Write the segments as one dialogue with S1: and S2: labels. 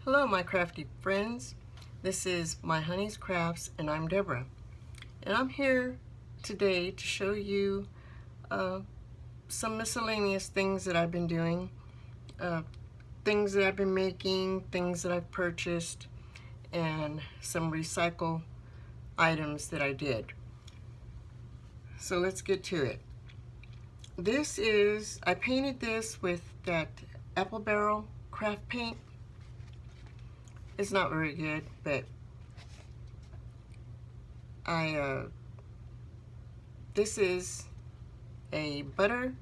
S1: Hello my crafty friends, this is My Honey's Crafts and I'm Deborah, and I'm here today to show you some miscellaneous things that I've been doing, things that I've been making, things that I've purchased, and some recycle items that I did. So let's get to it. I painted this with that apple barrel craft paint. It's not very good, but this is a butter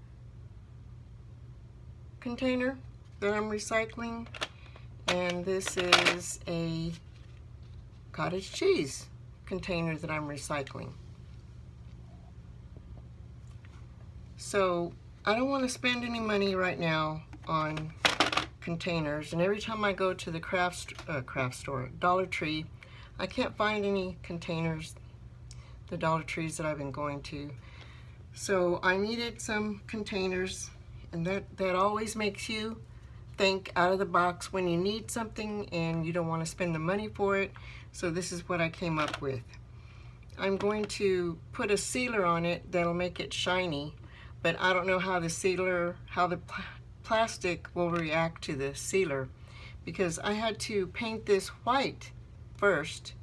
S1: container that I'm recycling, and this is a cottage cheese container that I'm recycling. So I don't want to spend any money right now on containers, and every time I go to the craft store, Dollar Tree, I can't find any containers, the Dollar Trees that I've been going to. So I needed some containers, and that always makes you think out of the box when you need something and you don't want to spend the money for it. So this is what I came up with. I'm going to put a sealer on it that'll make it shiny, but I don't know how the plastic will react to the sealer, because I had to paint this white first,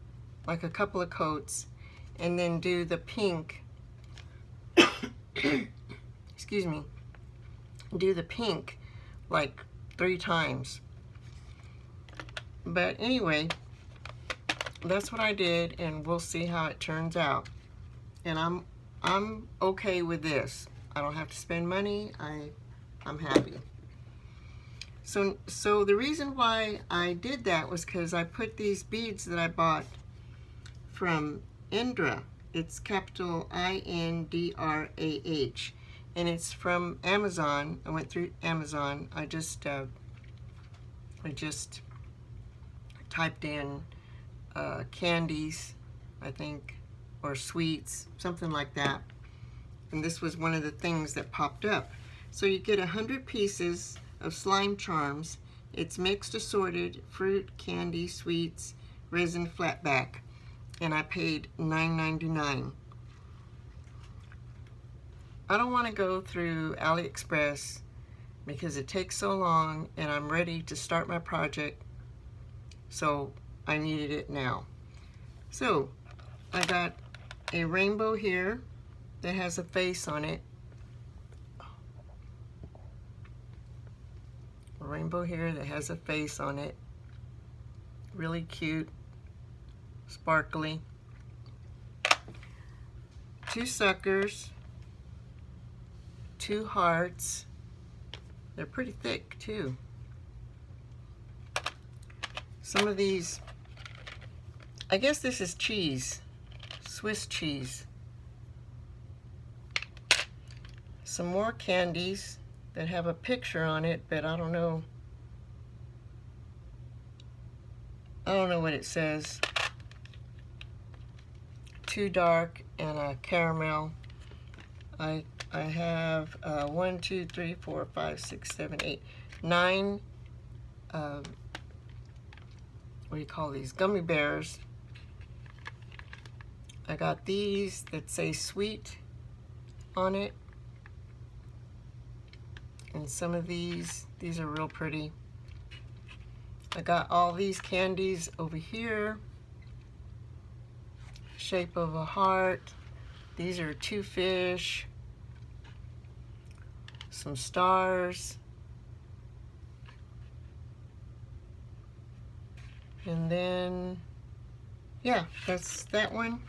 S1: like a couple of coats, and then do the pink excuse me, do the pink like 3 times. But anyway, that's what I did, and we'll see how it turns out. And I'm okay with this. I don't have to spend money. I'm happy. So the reason why I did that was because I put these beads that I bought from Indra. It's capital INDRAH, and it's from Amazon. I went through Amazon. I just typed in candies, I think, or sweets, something like that, and this was one of the things that popped up. So you get 100 pieces of slime charms. It's mixed assorted fruit, candy, sweets, resin, flatback, and I paid $9.99. I don't want to go through AliExpress because it takes so long, and I'm ready to start my project, so I needed it now. So I got a rainbow here that has a face on it. A rainbow here that has a face on it. Really cute, sparkly. 2 suckers, 2 hearts. They're pretty thick too. Some of these, I guess this is cheese, Swiss cheese. Some more candies that have a picture on it, but I don't know what it says. 2 dark and a caramel. I have 1, 2, 3, 4, 5, 6, 7, 8, 9 what do you call these, gummy bears. I got these that say sweet on it, and some of these are real pretty. I got all these candies over here, shape of a heart. These are 2 fish, some stars, and then yeah, that's that one.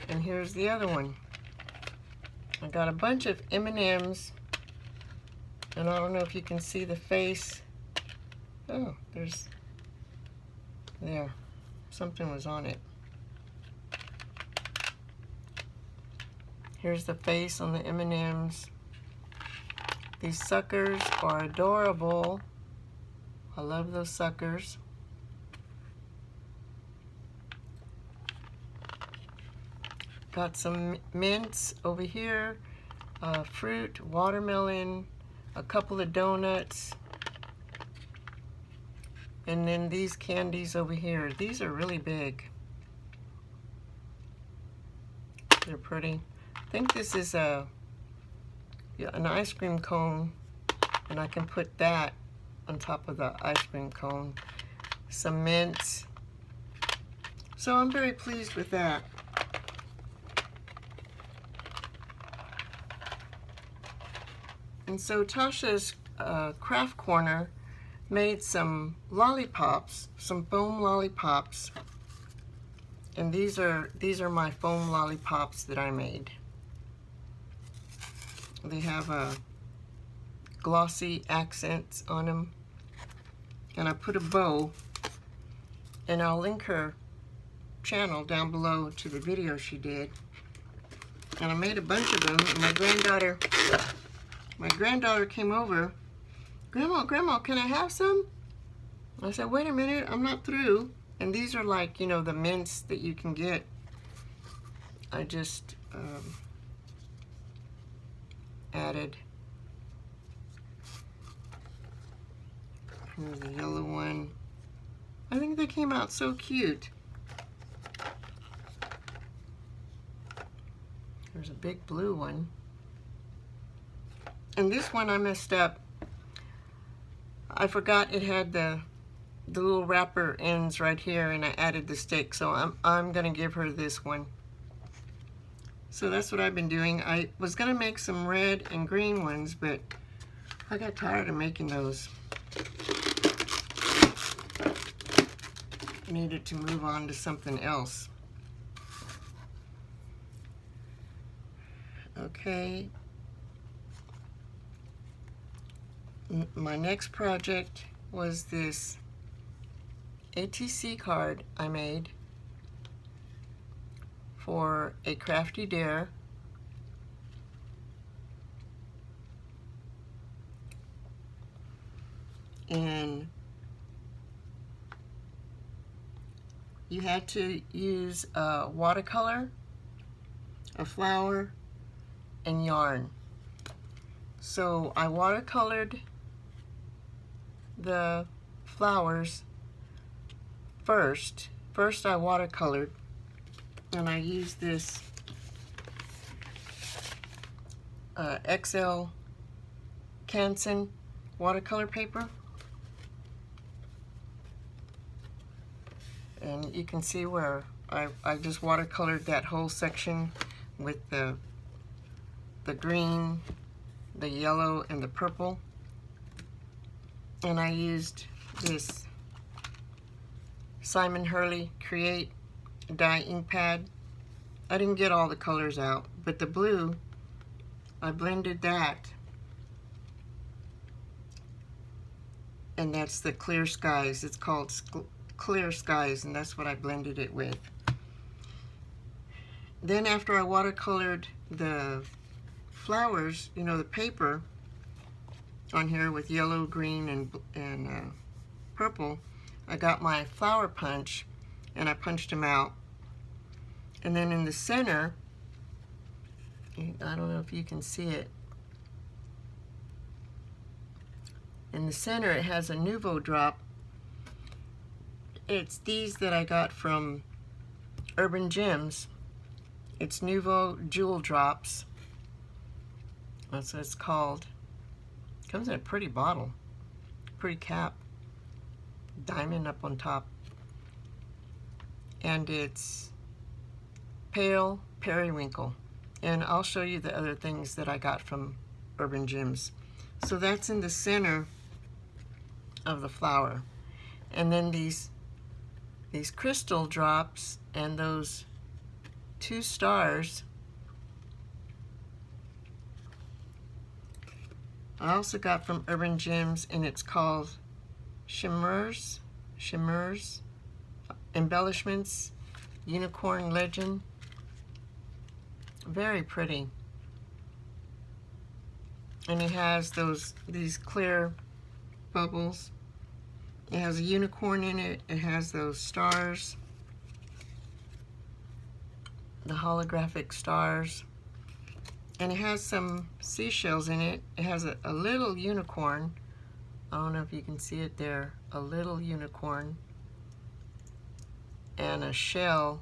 S1: And here's the other one. I got a bunch of M&Ms, and I don't know if you can see the face. Oh, there, something was on it. Here's the face on the M&Ms. These suckers are adorable. I love those suckers. Got some mints over here, fruit, watermelon, a couple of donuts, And then these candies over here, these are really big. They're pretty. I think this is an ice cream cone, and I can put that on top of the ice cream cone. Some mints. So I'm very pleased with that. And so Tasha's Craft Corner made some lollipops, some foam lollipops. And these are my foam lollipops that I made. They have glossy accents on them. And I put a bow, and I'll link her channel down below to the video she did. And I made a bunch of them, and my granddaughter came over. Grandma, can I have some? I said, wait a minute, I'm not through. And these are like, you know, the mints that you can get. I just added. Here's the yellow one. I think they came out so cute. There's a big blue one. And this one I messed up. I forgot it had the little wrapper ends right here, and I added the stick, so I'm gonna give her this one. So that's what I've been doing. I was gonna make some red and green ones, but I got tired of making those. Needed to move on to something else. Okay. My next project was this ATC card I made for a Crafty Dare. And you had to use a watercolor, a flower, and yarn. So I watercolored the flowers first. First I watercolored, and I used this XL Canson watercolor paper. And you can see where I just watercolored that whole section with the green, the yellow, and the purple. And I used this Simon Hurley Create dye ink pad. I didn't get all the colors out, but the blue, I blended that. And that's the Clear Skies. It's called Clear Skies, and that's what I blended it with. Then after I watercolored the flowers, you know, the paper on here with yellow, green, and purple, I got my flower punch and I punched them out. And then in the center, I don't know if you can see it, in the center it has a Nouveau drop. It's these that I got from Urban Jems. It's Nouveau Jewel Drops. That's what it's called. Comes in a pretty bottle, pretty cap, diamond up on top. And it's pale periwinkle. And I'll show you the other things that I got from Urban Jems. So that's in the center of the flower. And then these crystal drops and those 2 stars, I also got from Urban Jems, and it's called Shimmers Embellishments Unicorn Legend. Very pretty. And it has these clear bubbles. It has a unicorn in it. It has those stars, the holographic stars. And it has some seashells in it. It has a little unicorn I don't know if you can see it there, a little unicorn and a shell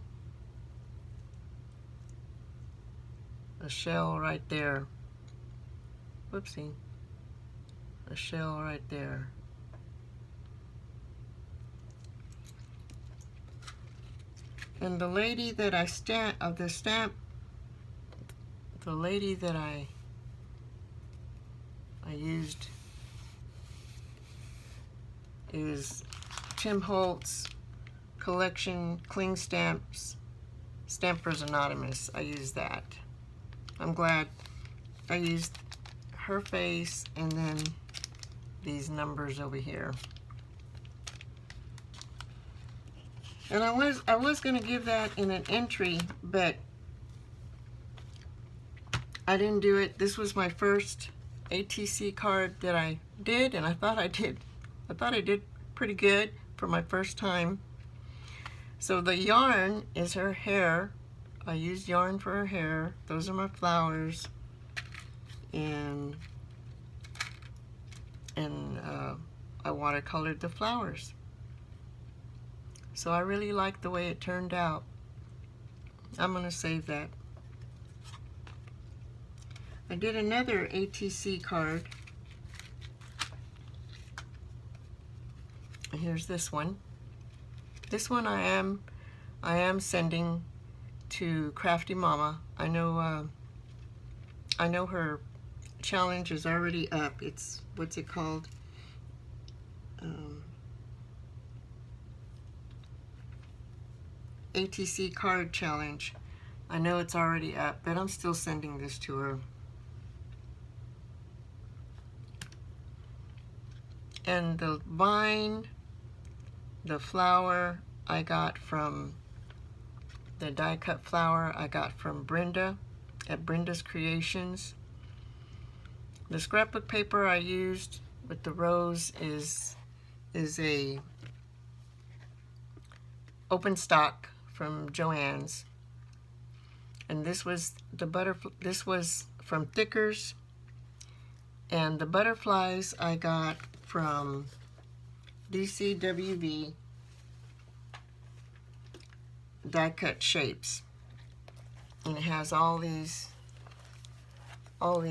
S1: right there. Whoopsie. A shell right there. And the lady that I the lady that I used is Tim Holtz Collection Cling Stamps, Stampers Anonymous. I used that. I'm glad I used her face and then these numbers over here. And I was going to give that in an entry, but I didn't do it. This was my first ATC card that I did, and I thought I did pretty good for my first time. So the yarn is her hair. I used yarn for her hair. Those are my flowers. And I watercolored the flowers. So I really like the way it turned out. I'm going to save that. I did another ATC card. Here's this one. This one I am sending to Crafty Mama. I know her challenge is already up. It's, what's it called? ATC card challenge. I know it's already up, but I'm still sending this to her. And the vine, the flower I got from, the die cut flower I got from Brenda at Brenda's Creations. The scrapbook paper I used with the rose is a open stock from Joann's, and this was from Thickers, and the butterflies I got from DCWV Die Cut Shapes, and it has all these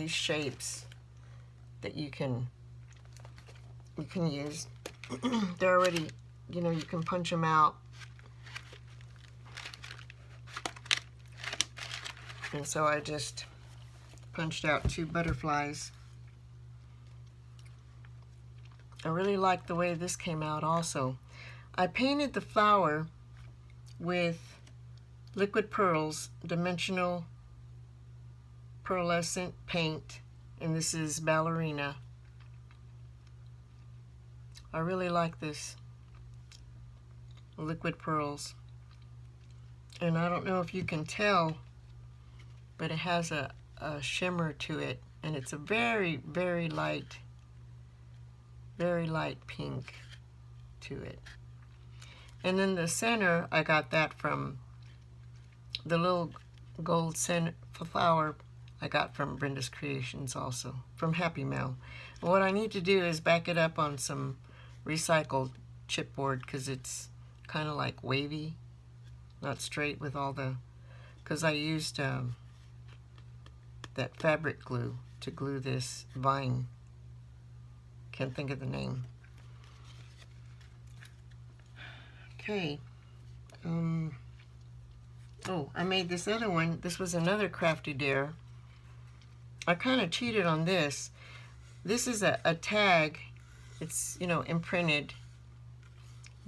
S1: shapes that you can use. They're already, you know, you can punch them out. And so I just punched out 2 butterflies. I really like the way this came out also. I painted the flower with liquid pearls, dimensional pearlescent paint, and this is Ballerina. I really like this liquid pearls. And I don't know if you can tell, but it has a shimmer to it, and it's a very, very light pink to it. And then the center, I got that from the little gold center flower I got from Brenda's Creations, also from Happy Mail. And what I need to do is back it up on some recycled chipboard, because it's kind of like wavy, not straight with all the, because I used that fabric glue to glue this vine. Can't think of the name. Okay. Oh, I made this other one. This was another Crafty Dare. I kind of cheated on this. This is a tag. It's, you know, imprinted.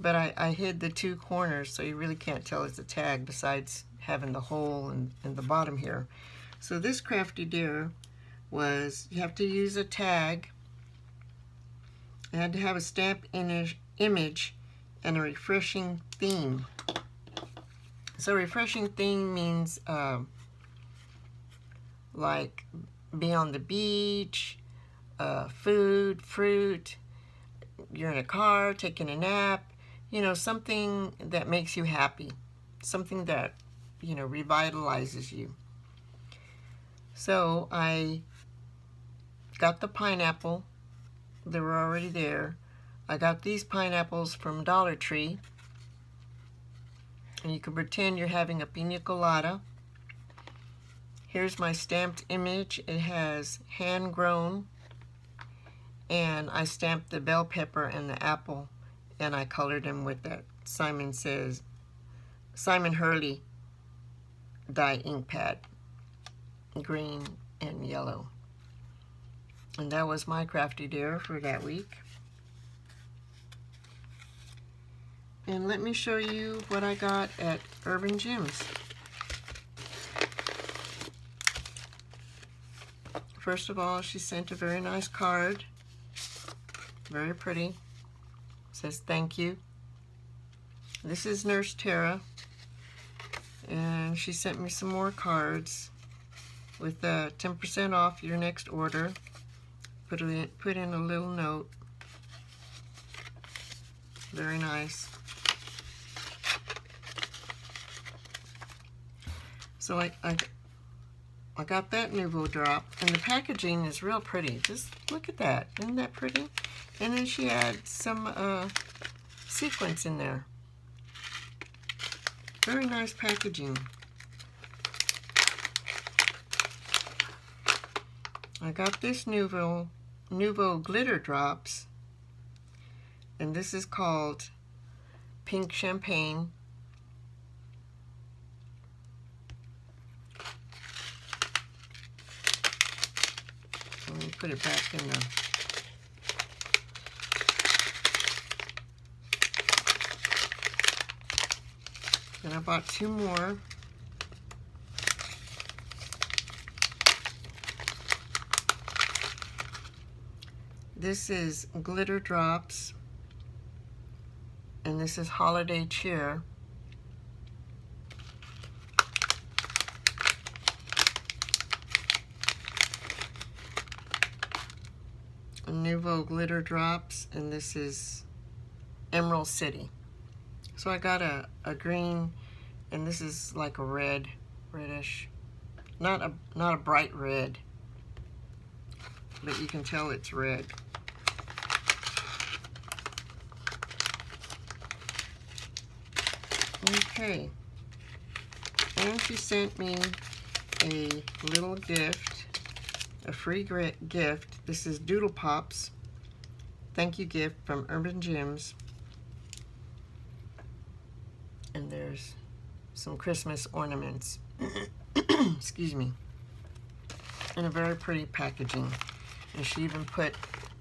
S1: But I hid the 2 corners, so you really can't tell it's a tag besides having the hole in the bottom here. So this Crafty Dare was, you have to use a tag. It had to have a stamp image and a refreshing theme. So refreshing theme means like be on the beach, food, fruit, you're in a car, taking a nap, you know, something that makes you happy, something that, you know, revitalizes you. So I got the pineapple They were already there. I got these pineapples from Dollar Tree. And you can pretend you're having a pina colada. Here's my stamped image. It has hand grown. And I stamped the bell pepper and the apple. And I colored them with that Simon Hurley dye ink pad. Green and yellow. And that was my crafty dare for that week. And let me show you what I got at Urban Jems. First of all, she sent a very nice card. Very pretty. It says thank you. This is Nurse Tara. And she sent me some more cards with 10% off your next order. Put in a little note. Very nice. So I got that Nouveau drop, and the packaging is real pretty. Just look at that. Isn't that pretty? And then she had some sequins in there. Very nice packaging. I got this Nouveau glitter drops, and this is called Pink Champagne. Let me put it back in the... Then I bought 2 more. This is glitter drops, and this is holiday cheer. Nouveau glitter drops, and this is Emerald City. So I got a green, and this is like a reddish, not a bright red, but you can tell it's red. Okay, and she sent me a little gift, a free gift. This is Doodle Pops, thank you gift from Urban Jems. And there's some Christmas ornaments, excuse me, in a very pretty packaging. And she even put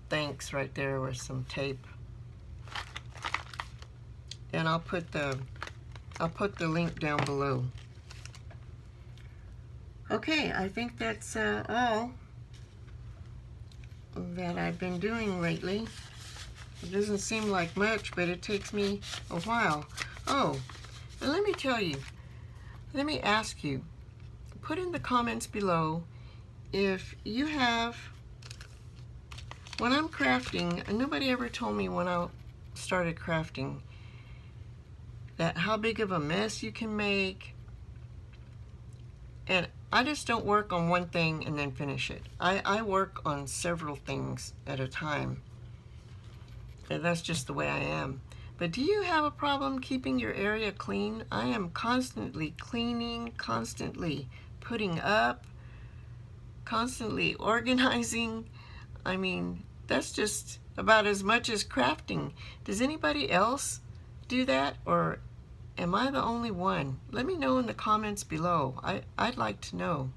S1: thanks right there with some tape. And I'll put the link down below. Okay, I think that's all that I've been doing lately. It doesn't seem like much, but it takes me a while. Oh, and let me tell you, let me ask you, put in the comments below if you have, when I'm crafting, and nobody ever told me when I started crafting that how big of a mess you can make. And I just don't work on one thing and then finish it. I work on several things at a time. And that's just the way I am. But do you have a problem keeping your area clean? I am constantly cleaning, constantly putting up, constantly organizing. I mean, that's just about as much as crafting. Does anybody else do that, or am I the only one? Let me know in the comments below. I'd like to know.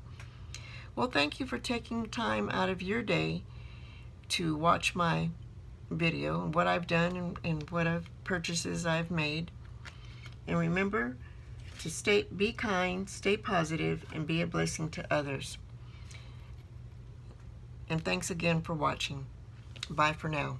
S1: Well, thank you for taking time out of your day to watch my video and what I've done and what purchases I've made. And remember to be kind, stay positive, and be a blessing to others. And thanks again for watching. Bye for now.